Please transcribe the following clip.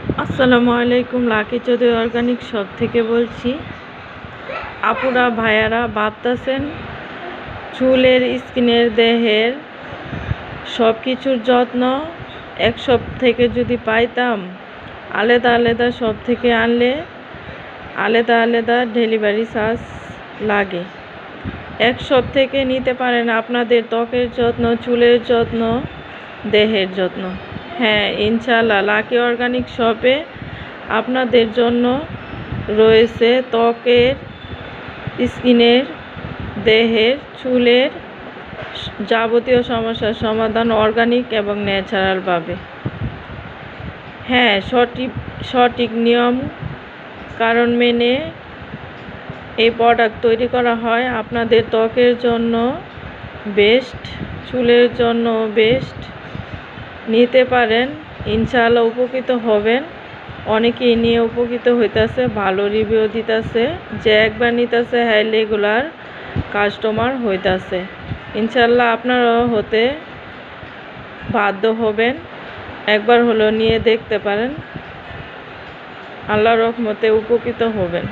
আসসালামু আলাইকুম। Lucky Chowdhury organic shop থেকে বলছি। আপুরা ভাইয়ারা ভাবতেছেন চুলের, স্কিনের, দেহের সব কিছুর যত্ন এক শপ থেকে যদি পাইতাম, আলাদা আলাদা শপ থেকে আনলে আলাদা আলাদা ডেলিভারি চার্জ লাগে। এক শপ থেকে নিতে পারেন আপনাদের ত্বকের যত্ন, চুলের যত্ন, দেহের যত্ন। হ্যাঁ, ইনশাআল্লাহ লাকি অর্গানিক শপে আপনাদের জন্য রয়েছে ত্বকের, স্কিনের, দেহের, চুলের যাবতীয় সমস্যার সমাধান অর্গানিক এবং ন্যাচারালভাবে। হ্যাঁ, সঠিক নিয়ম কারণ মেনে এই প্রোডাক্ট তৈরি করা হয়। আপনাদের ত্বকের জন্য বেস্ট, চুলের জন্য বেস্ট। নিতে পারেন, ইনশাআল্লাহ উপকৃত হবেন। অনেকেই নিয়ে উপকৃত হইতেছে, ভালো রিভিউ দিতেছে। যে একবার নিতেছে হ্যাঁ রেগুলার কাস্টমার হইতেছে। ইনশাআল্লাহ আপনারাও হতে বাধ্য হবেন। একবার হলো নিয়ে দেখতে পারেন, আল্লাহর রহমতে উপকৃত হবেন।